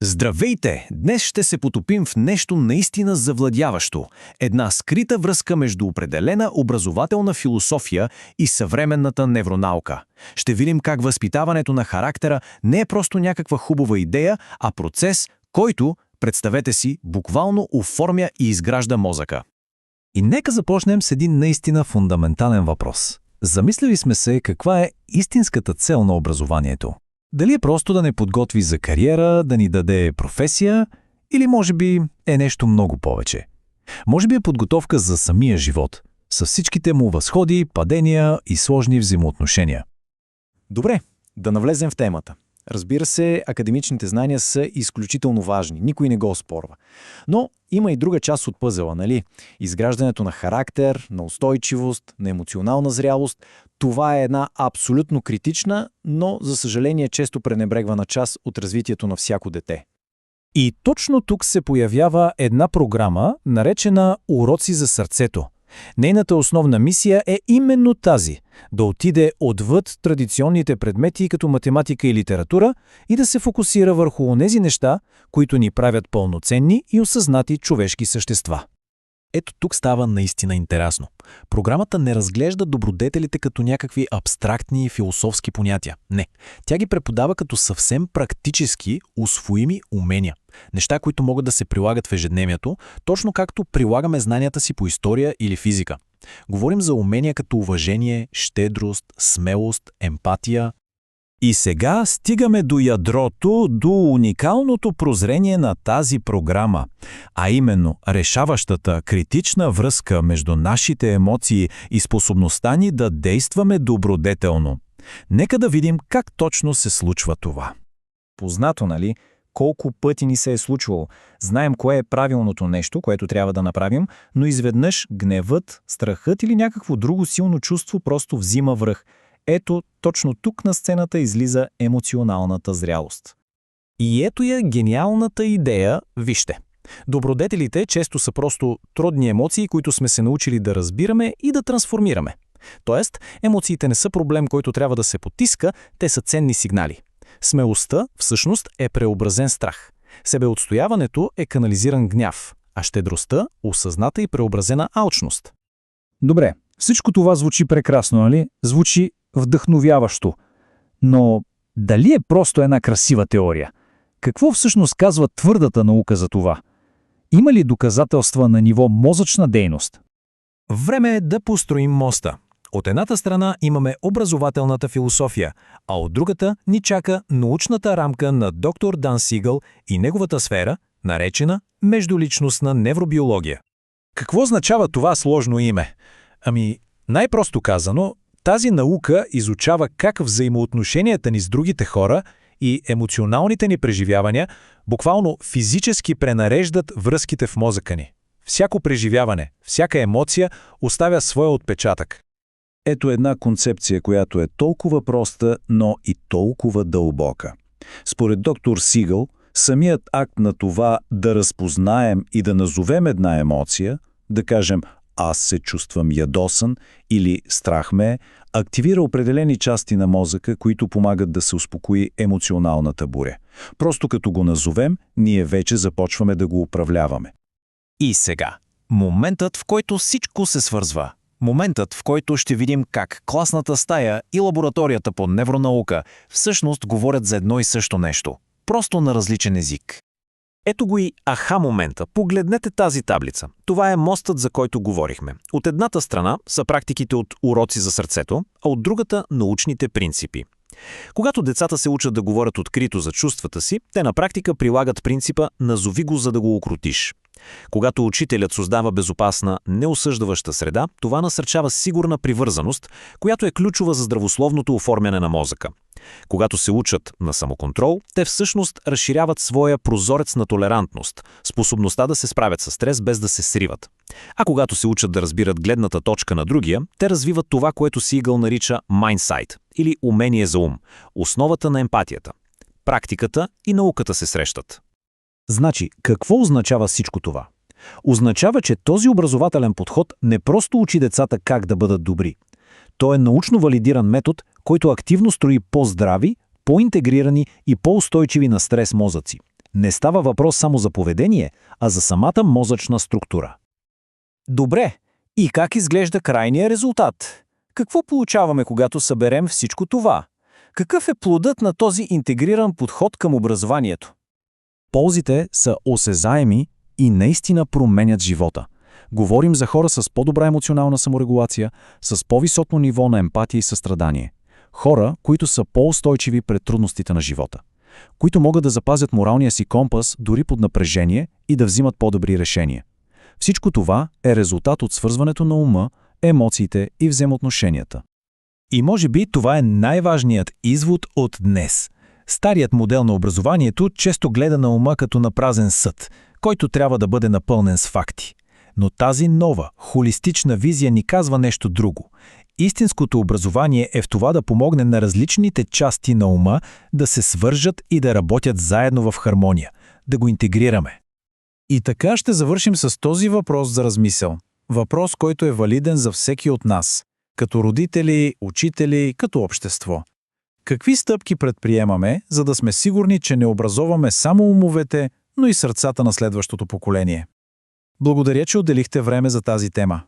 Здравейте! Днес ще се потопим в нещо наистина завладяващо. Една скрита връзка между определена образователна философия и съвременната невронаука. Ще видим как възпитаването на характера не е просто някаква хубава идея, а процес, който, представете си, буквално оформя и изгражда мозъка. И нека започнем с един наистина фундаментален въпрос. Замислили сме се каква е истинската цел на образованието. Дали е просто да не подготви за кариера, да ни даде професия, или може би е нещо много повече. Може би е подготовка за самия живот, с всичките му възходи, падения и сложни взаимоотношения. Добре, да навлезем в темата. Разбира се, академичните знания са изключително важни, никой не го оспорва. Но има и друга част от пъзела, нали? Изграждането на характер, на устойчивост, на емоционална зрялост. Това е една абсолютно критична, но за съжаление често пренебрегвана част от развитието на всяко дете. И точно тук се появява една програма, наречена «Уроци за сърцето». Нейната основна мисия е именно тази – да отиде отвъд традиционните предмети като математика и литература и да се фокусира върху онези неща, които ни правят пълноценни и осъзнати човешки същества. Ето тук става наистина интересно. Програмата не разглежда добродетелите като някакви абстрактни философски понятия. Не, тя ги преподава като съвсем практически, усвоими умения. Неща, които могат да се прилагат в ежедневието, точно както прилагаме знанията си по история или физика. Говорим за умения като уважение, щедрост, смелост, емпатия. И сега стигаме до ядрото, до уникалното прозрение на тази програма, а именно решаващата критична връзка между нашите емоции и способността ни да действаме добродетелно. Нека да видим как точно се случва това. Познато, нали? Колко пъти ни се е случвало. Знаем кое е правилното нещо, което трябва да направим, но изведнъж гневът, страхът или някакво друго силно чувство просто взима връх. Ето, точно тук на сцената излиза емоционалната зрялост. И ето я гениалната идея, вижте. Добродетелите често са просто трудни емоции, които сме се научили да разбираме и да трансформираме. Тоест, емоциите не са проблем, който трябва да се потиска, те са ценни сигнали. Смелостта, всъщност, е преобразен страх. Себеотстояването е канализиран гняв, а щедростта – осъзната и преобразена алчност. Добре, всичко това звучи прекрасно, нали? Звучи вдъхновяващо. Но дали е просто една красива теория? Какво всъщност казва твърдата наука за това? Има ли доказателства на ниво мозъчна дейност? Време е да построим моста. От едната страна имаме образователната философия, а от другата ни чака научната рамка на доктор Дан Сигъл и неговата сфера, наречена междуличностна невробиология. Какво означава това сложно име? Най-просто казано, тази наука изучава как взаимоотношенията ни с другите хора и емоционалните ни преживявания буквално физически пренареждат връзките в мозъка ни. Всяко преживяване, всяка емоция оставя своя отпечатък. Ето една концепция, която е толкова проста, но и толкова дълбока. Според доктор Сигъл, самият акт на това да разпознаем и да назовем една емоция, да кажем «аз се чувствам ядосан» или «страх ме е», активира определени части на мозъка, които помагат да се успокои емоционалната буря. Просто като го назовем, ние вече започваме да го управляваме. И сега, моментът, в който всичко се свързва. Моментът, в който ще видим как класната стая и лабораторията по невронаука всъщност говорят за едно и също нещо, просто на различен език. Ето го и аха-момента. Погледнете тази таблица. Това е мостът, за който говорихме. От едната страна са практиките от уроци за сърцето, а от другата – научните принципи. Когато децата се учат да говорят открито за чувствата си, те на практика прилагат принципа «назови го, за да го укротиш». Когато учителят създава безопасна, неосъждаваща среда, това насърчава сигурна привързаност, която е ключова за здравословното оформяне на мозъка. Когато се учат на самоконтрол, те всъщност разширяват своя прозорец на толерантност, способността да се справят с стрес без да се сриват. А когато се учат да разбират гледната точка на другия, те развиват това, което Сигъл нарича mindsight, или умение за ум, основата на емпатията. Практиката и науката се срещат. Значи, какво означава всичко това? Означава, че този образователен подход не просто учи децата как да бъдат добри. Той е научно валидиран метод, който активно строи по-здрави, по-интегрирани и по-устойчиви на стрес мозъци. Не става въпрос само за поведение, а за самата мозъчна структура. Добре, и как изглежда крайният резултат? Какво получаваме, когато съберем всичко това? Какъв е плодът на този интегриран подход към образованието? Ползите са осезаеми и наистина променят живота. Говорим за хора с по-добра емоционална саморегулация, с по-високо ниво на емпатия и състрадание. Хора, които са по-устойчиви пред трудностите на живота. Които могат да запазят моралния си компас дори под напрежение и да взимат по-добри решения. Всичко това е резултат от свързването на ума, емоциите и взаимоотношенията. И може би това е най-важният извод от днес. Старият модел на образованието често гледа на ума като на празен съд, който трябва да бъде напълнен с факти. Но тази нова, холистична визия ни казва нещо друго. Истинското образование е в това да помогне на различните части на ума да се свържат и да работят заедно в хармония, да го интегрираме. И така ще завършим с този въпрос за размисъл. Въпрос, който е валиден за всеки от нас, като родители, учители, като общество. Какви стъпки предприемаме, за да сме сигурни, че не образоваме само умовете, но и сърцата на следващото поколение? Благодаря, че отделихте време за тази тема.